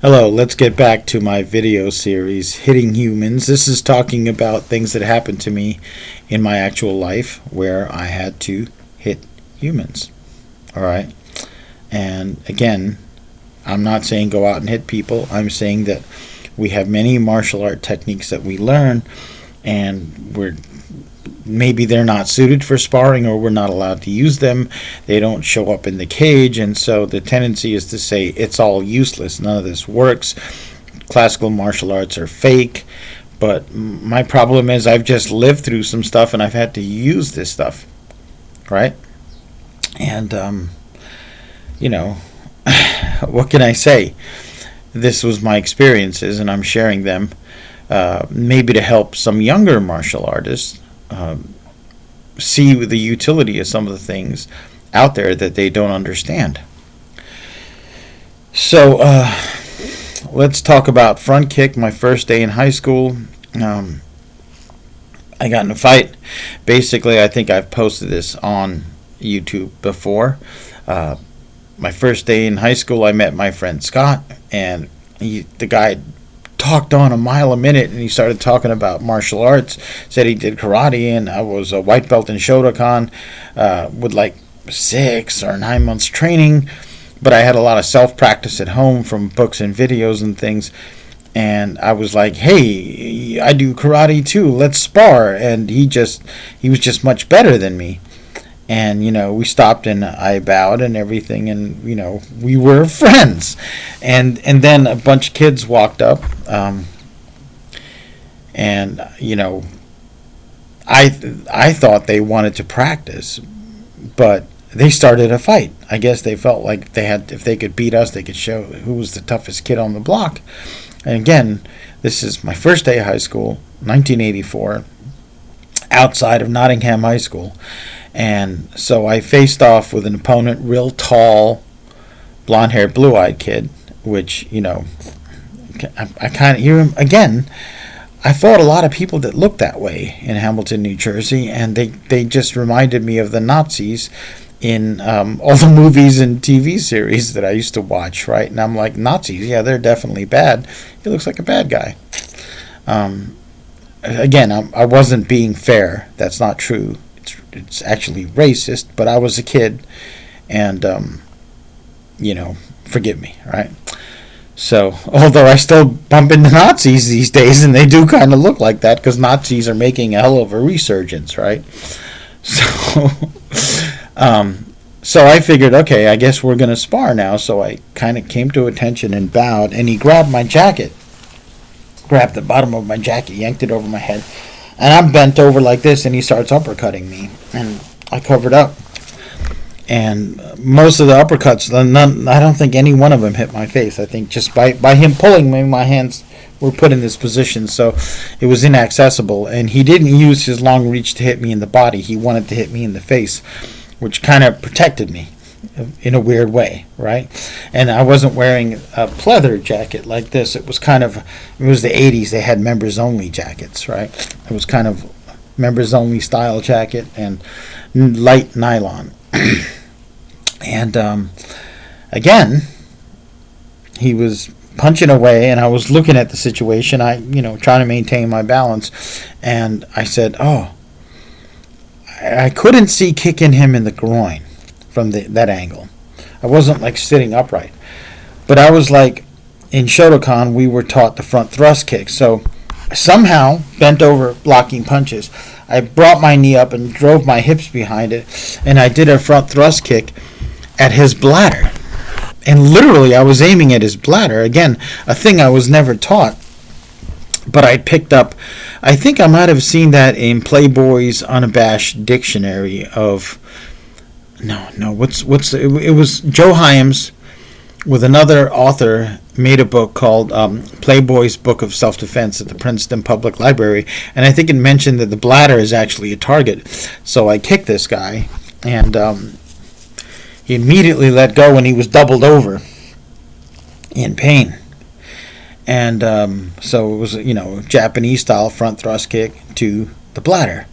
Hello, let's get back to my video series, Hitting Humans. This is talking about things that happened to me in my actual life where I had to hit humans. Alright? And again, I'm not saying go out and hit people. I'm saying that we have many martial art techniques that we learn, and maybe they're not suited for sparring, or we're not allowed to use them. They don't show up in the cage, and so the tendency is to say it's all useless, none of this works, classical martial arts are fake. But my problem is I've just lived through some stuff and I've had to use this stuff, right? And what can I say? This was my experiences and I'm sharing them, maybe to help some younger martial artists see the utility of some of the things out there that they don't understand. So let's talk about front kick. My first day in high school, I got in a fight. Basically, I think I've posted this on YouTube before. My first day in high school, I met my friend Scott, and the guy talked on a mile a minute, and he started talking about martial arts. Said he did karate, and I was a white belt in Shotokan with like 6 or 9 months training, but I had a lot of self-practice at home from books and videos and things. And I was like, hey, I do karate too, let's spar. And he was just much better than me. And we stopped and I bowed and everything, and we were friends. And then a bunch of kids walked up, and I thought they wanted to practice, but they started a fight. I guess they felt like if they could beat us, they could show who was the toughest kid on the block. And again, this is my first day of high school, 1984, outside of Nottingham High School. And so I faced off with an opponent, real tall, blonde-haired, blue-eyed kid, which, I kind of hear him again. I fought a lot of people that looked that way in Hamilton, New Jersey, and they just reminded me of the Nazis in all the movies and TV series that I used to watch, right? And I'm like, Nazis, yeah, they're definitely bad. He looks like a bad guy. Again, I wasn't being fair. That's not true. It's actually racist, but I was a kid, and forgive me, right? So, although I still bump into Nazis these days, and they do kind of look like that, because Nazis are making a hell of a resurgence, right? So, so I figured, okay, I guess we're gonna spar now. So I kind of came to attention and bowed, and he grabbed my jacket, grabbed the bottom of my jacket, yanked it over my head. And I'm bent over like this, and he starts uppercutting me. And I covered up. And most of the uppercuts, I don't think any one of them hit my face. I think just by him pulling me, my hands were put in this position, so it was inaccessible. And he didn't use his long reach to hit me in the body. He wanted to hit me in the face, which kind of protected me in a weird way, right? And I wasn't wearing a pleather jacket like this. It was the 80s. They had members only jackets, right? It was kind of members only style jacket and light nylon. And again, he was punching away, and I was looking at the situation. Trying to maintain my balance, and I said, "Oh, I couldn't see kicking him in the groin from that angle. I wasn't like sitting upright, but I was like, in Shotokan we were taught the front thrust kick. So somehow bent over blocking punches, I brought my knee up and drove my hips behind it, and I did a front thrust kick at his bladder. And literally I was aiming at his bladder. Again, a thing I was never taught, but I picked up, I think I might have seen that in Playboy's Unabashed Dictionary of it was Joe Hyams with another author made a book called Playboy's Book of Self-Defense at the Princeton Public Library, and I think it mentioned that the bladder is actually a target. So I kicked this guy, and he immediately let go, and he was doubled over in pain. And so it was Japanese style front thrust kick to the bladder.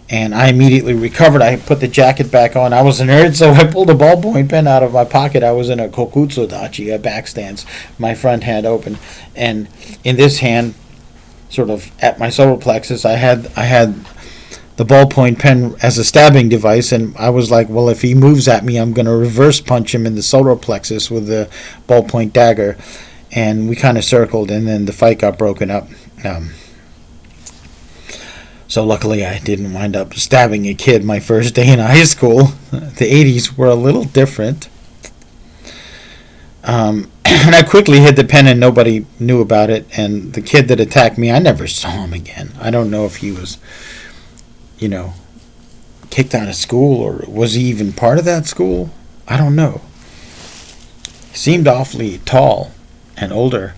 and I immediately recovered. I put the jacket back on. I was a nerd, so I pulled a ballpoint pen out of my pocket. I was in a kokutsu dachi, a back stance, my front hand open, and in this hand, sort of at my solar plexus, I had the ballpoint pen as a stabbing device, and I was like, well, if he moves at me, I'm going to reverse punch him in the solar plexus with the ballpoint dagger. And we kind of circled, and then the fight got broken up. So luckily I didn't wind up stabbing a kid my first day in high school. The 80s were a little different. And I quickly hid the pen and nobody knew about it. And the kid that attacked me, I never saw him again. I don't know if he was, kicked out of school, or was he even part of that school? I don't know. He seemed awfully tall and older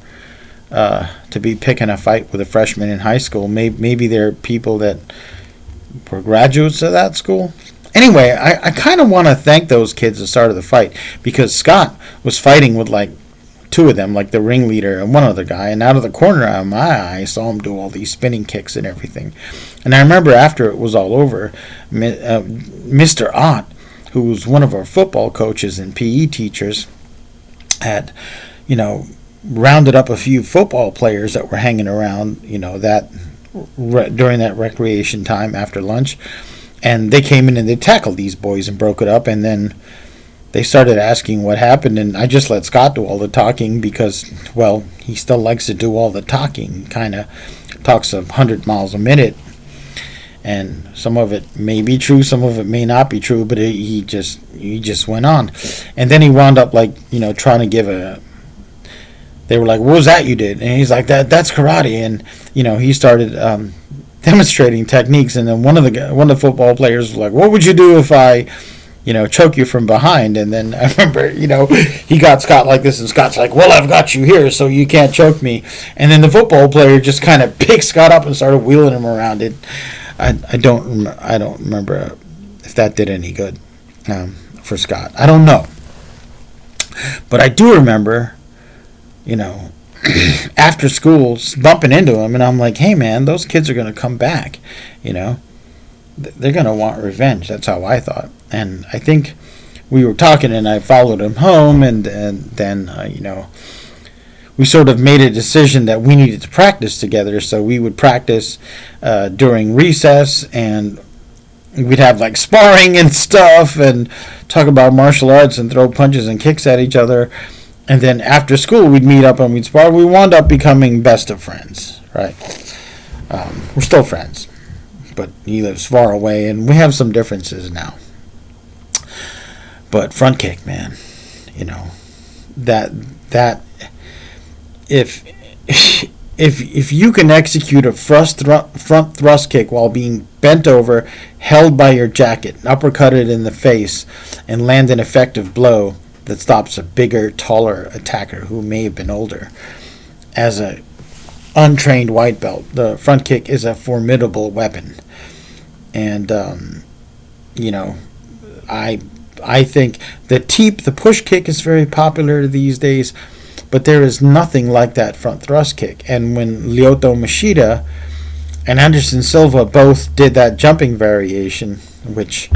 to be picking a fight with a freshman in high school. Maybe there are people that were graduates of that school. Anyway, I kind of want to thank those kids at the start of the fight, because Scott was fighting with like two of them, like the ringleader and one other guy, and out of the corner of my eye I saw him do all these spinning kicks and everything. And I remember after it was all over, Mr. Ott, who was one of our football coaches and PE teachers, had, rounded up a few football players that were hanging around, during that recreation time after lunch, and they came in and they tackled these boys and broke it up, and then they started asking what happened, and I just let Scott do all the talking because, well, he still likes to do all the talking, kind of talks 100 miles a minute, and some of it may be true, some of it may not be true, but he just went on, and then he wound up trying to give a. They were like, "What was that you did?" And he's like, "That's karate," and he started demonstrating techniques, and then one of the football players was like, "What would you do if I, choke you from behind?" And then I remember, he got Scott like this, and Scott's like, "Well, I've got you here, so you can't choke me." And then the football player just kind of picked Scott up and started wheeling him around. I don't remember if that did any good for Scott. I don't know, but I do remember, after school bumping into him, and I'm like, "Hey, man, those kids are going to come back. They're going to want revenge." That's how I thought. And I think we were talking, and I followed him home, and then, we sort of made a decision that we needed to practice together. So we would practice during recess, and we'd have like sparring and stuff, and talk about martial arts and throw punches and kicks at each other. And then after school, we'd meet up and we'd spar. We wound up becoming best of friends, right? We're still friends, but he lives far away, and we have some differences now. But front kick, man, that if you can execute a front thrust kick while being bent over, held by your jacket, uppercutted in the face, and land an effective blow that stops a bigger, taller attacker who may have been older. As a untrained white belt, the front kick is a formidable weapon. And, I think the push kick is very popular these days, but there is nothing like that front thrust kick. And when Lyoto Machida and Anderson Silva both did that jumping variation, which,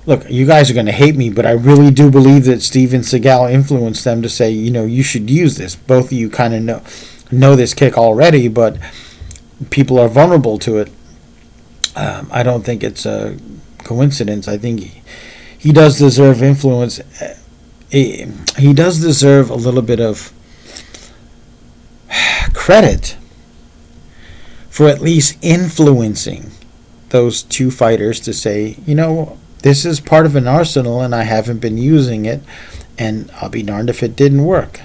look, you guys are going to hate me, but I really do believe that Steven Seagal influenced them to say, you should use this. Both of you kind of know this kick already, but people are vulnerable to it. I don't think it's a coincidence. I think he does deserve influence. He does deserve a little bit of credit for at least influencing those two fighters to say, this is part of an arsenal and I haven't been using it, and I'll be darned if it didn't work.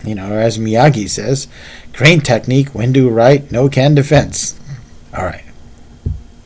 As Miyagi says, great technique, when do right, no can defense. All right.